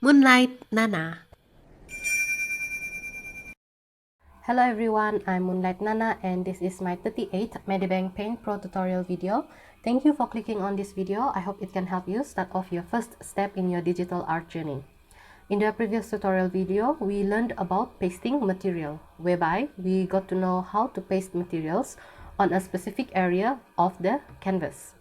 Moonlight Nana. Hello everyone, I'm Moonlight Nana and this is my 38th Medibang Paint Pro tutorial video. Thank you for clicking on this video. I hope it can help you start off your first step in your digital art journey. In the previous tutorial video, we learned about pasting material, whereby we got to know how to paste materials on a specific area of the canvas.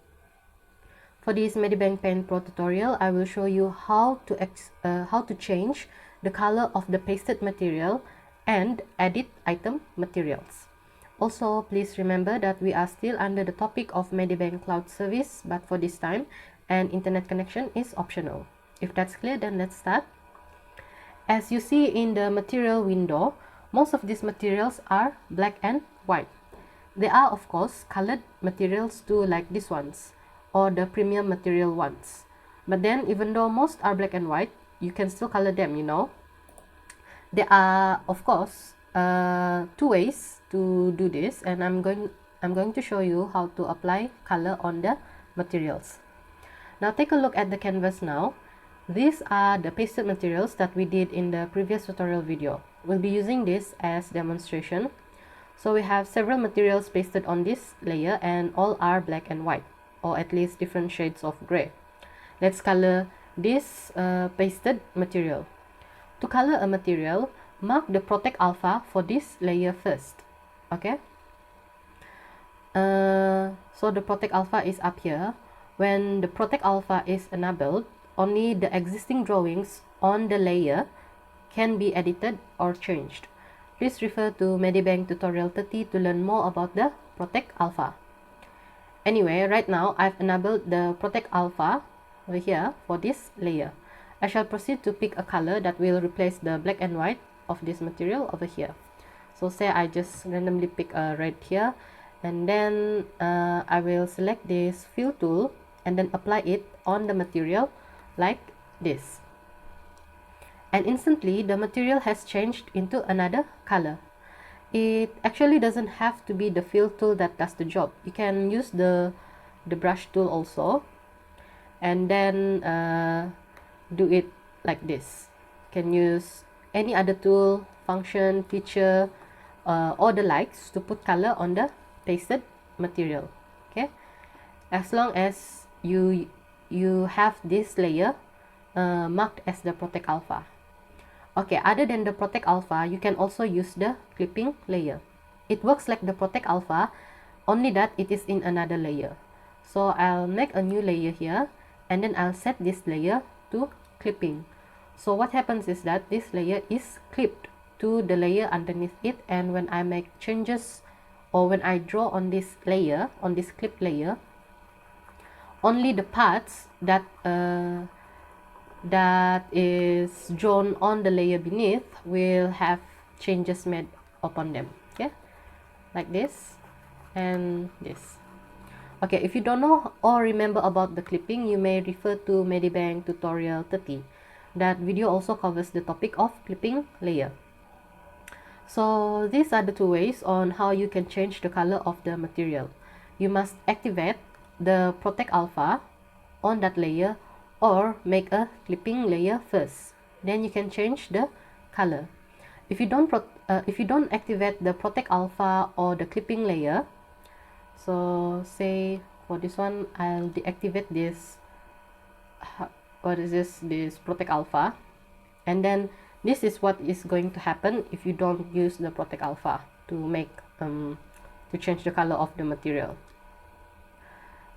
For this Medibang Paint Pro tutorial, I will show you how to change the color of the pasted material and edit item materials. Also, please remember that we are still under the topic of Medibang Cloud Service, but for this time, an internet connection is optional. If that's clear, then let's start. As you see in the material window, most of these materials are black and white. There are of course colored materials too, like these ones, or the premium material ones. But then, even though most are black and white, you can still color them, you know. There are of course two ways to do this, and I'm going to show you how to apply color on the materials. Now take a look at the canvas now. These are the pasted materials that we did in the previous tutorial video. We'll be using this as demonstration. So we have several materials pasted on this layer and all are black and white, or at least different shades of gray. Let's color this pasted material. To color a material, mark the Protect Alpha for this layer first. Okay. So the Protect Alpha is up here. When the Protect Alpha is enabled, only the existing drawings on the layer can be edited or changed. Please refer to Medibang tutorial 30 to learn more about the Protect Alpha. Anyway, right now I've enabled the Protect Alpha over here for this layer. I shall proceed to pick a color that will replace the black and white of this material over here. So say I just randomly pick a red here, and then I will select this fill tool and then apply it on the material like this. And instantly the material has changed into another color. It actually doesn't have to be the fill tool that does the job. You can use the brush tool also, and then do it like this. You can use any other tool, function, feature, or the likes to put color on the pasted material. Okay, as long as you have this layer marked as the Protect Alpha. Okay, other than the Protect Alpha, you can also use the clipping layer. It works like the Protect Alpha, only that it is in another layer. So I'll make a new layer here, and then I'll set this layer to clipping. So what happens is that this layer is clipped to the layer underneath it, and when I make changes or when I draw on this layer, on this clip layer, only the parts that is drawn on the layer beneath will have changes made upon them. Okay, like this and this. Okay, if you don't know or remember about the clipping, you may refer to Medibang tutorial 30. That video also covers the topic of clipping layer. So these are the two ways on how you can change the color of the material. You must activate the Protect Alpha on that layer or make a clipping layer first. Then you can change the color. If you don't activate the Protect Alpha or the clipping layer, so say for this one I'll deactivate this, what is this Protect Alpha, and then this is what is going to happen if you don't use the Protect Alpha to make to change the color of the material.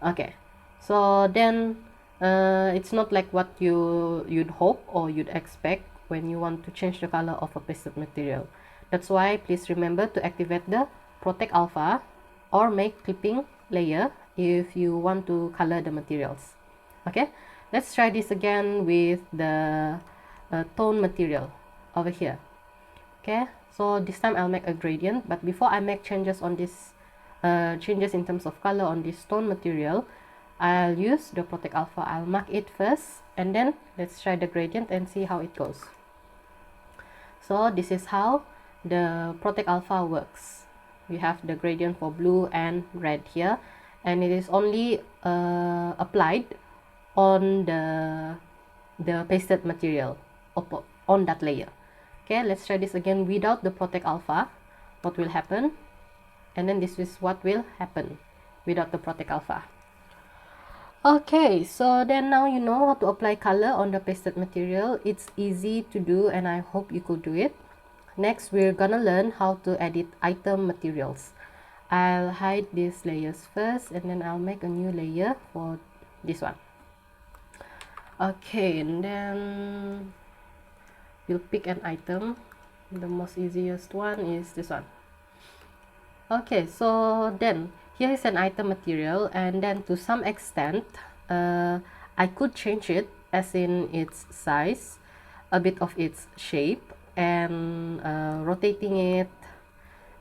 Okay, so then it's not like what you'd hope or you'd expect when you want to change the color of a pasted material. That's why please remember to activate the Protect Alpha or make clipping layer if you want to color the materials. Okay, let's try this again with the tone material over here. Okay, so this time I'll make a gradient, but before I make changes on this changes in terms of color on this tone material, I'll use the Protect Alpha. I'll mark it first, and then let's try the gradient and see how it goes. So this is how the Protect Alpha works. We have the gradient for blue and red here, and it is only applied on the pasted material. on that layer. Okay, let's try this again without the protect alpha. What will happen? And then this is what will happen without the protect alpha. Okay, so then now you know how to apply color on the pasted material. It's easy to do and I hope you could do it. Next, we're gonna learn how to edit item materials. I'll hide these layers first and then I'll make a new layer for this one. Okay, and then we'll pick an item. The most easiest one is this one. Okay, so then here is an item material, and then to some extent I could change it, as in its size, a bit of its shape, and rotating it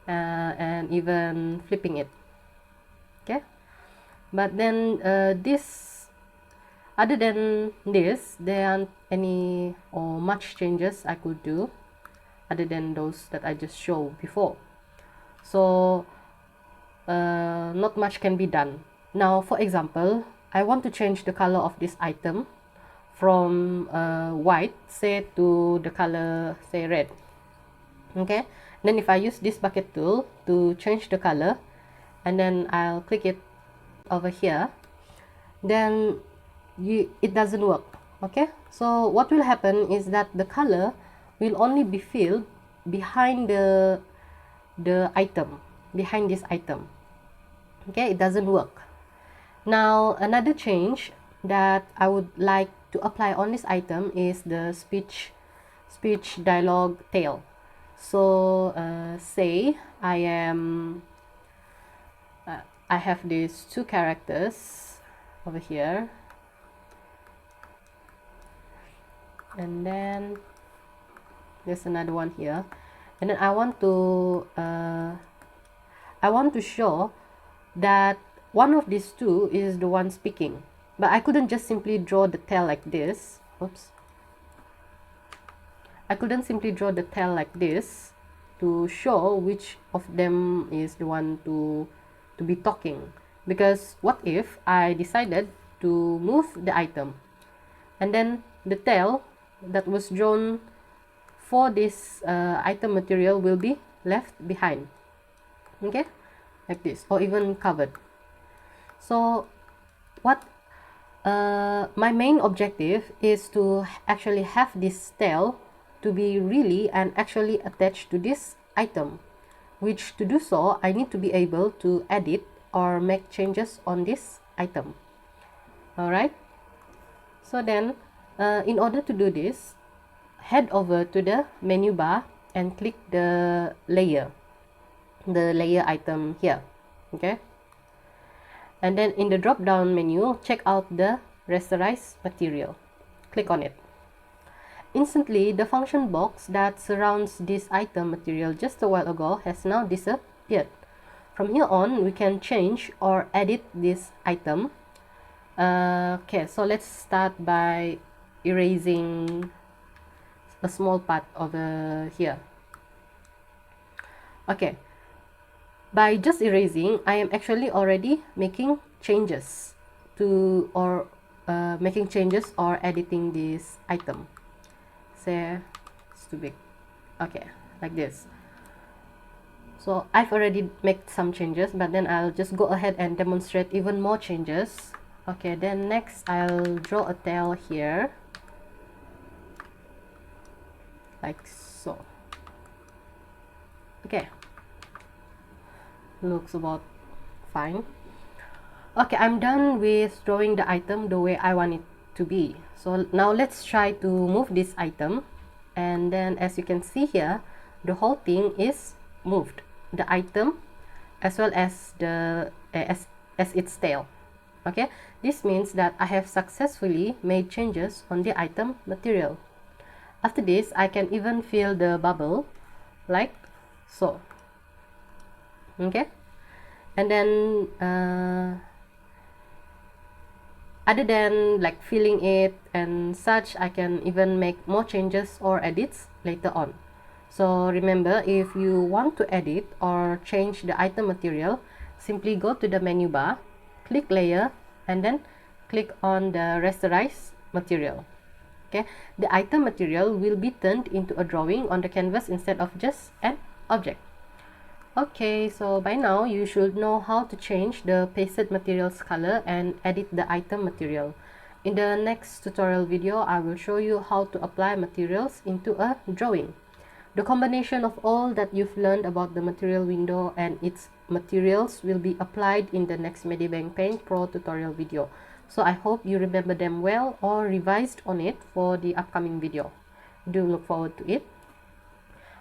and even flipping it. Okay, but then other than this, there aren't any or much changes I could do other than those that I just showed before. So not much can be done. Now, for example, I want to change the color of this item from white, say, to the color, say, red. Okay, then if I use this bucket tool to change the color, and then I'll click it over here, then it doesn't work. Okay, so what will happen is that the color will only be filled behind the item, behind this item. Okay, it doesn't work. Now, another change that I would like to apply on this item is the speech dialogue tail. So say I have these two characters over here, and then there's another one here, and then I want to show that one of these two is the one speaking, but I couldn't just simply draw the tail like this. Oops. I couldn't simply draw the tail like this to show which of them is the one to be talking, because what if I decided to move the item and then the tail that was drawn for this item material will be left behind, okay, like this, or even covered. So what my main objective is to actually have this tail to be really and actually attached to this item, which to do so I need to be able to edit or make changes on this item. Alright, so then in order to do this, head over to the menu bar and click the layer item here. Okay, and then in the drop down menu, check out the Rasterize material. Click on it. Instantly, the function box that surrounds this item material just a while ago has now disappeared. From here on, we can change or edit this item. Okay, so let's start by erasing a small part over here. Okay, by just erasing, I am actually already making changes or editing this item. Say it's too big. Okay, like this. So I've already made some changes, but then I'll just go ahead and demonstrate even more changes. Okay, then next I'll draw a tail here, like so. Okay, looks about fine. Okay, I'm done with drawing the item the way I want it to be. So now let's try to move this item, and then as you can see here, the whole thing is moved, the item as well as the as its tail. Okay, this means that I have successfully made changes on the item material. After this, I can even fill the bubble like so. Okay, and then other than like filling it and such, I can even make more changes or edits later on. So remember, if you want to edit or change the item material, simply go to the menu bar, click layer, and then click on the Rasterize material. Okay, the item material will be turned into a drawing on the canvas instead of just an object. Okay, so by now you should know how to change the pasted material's color and edit the item material. In the next tutorial video, I will show you how to apply materials into a drawing. The combination of all that you've learned about the material window and its materials will be applied in the next Medibang Paint Pro tutorial video. So I hope you remember them well or revised on it for the upcoming video. Do look forward to it.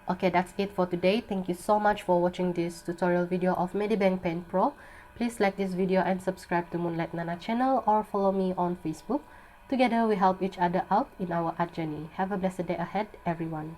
Okay, that's it for today. Thank you so much for watching this tutorial video of Medibang Paint Pro. Please like this video and subscribe to Moonlight Nana channel or follow me on Facebook. Together we help each other out in our art journey. Have a blessed day ahead, everyone.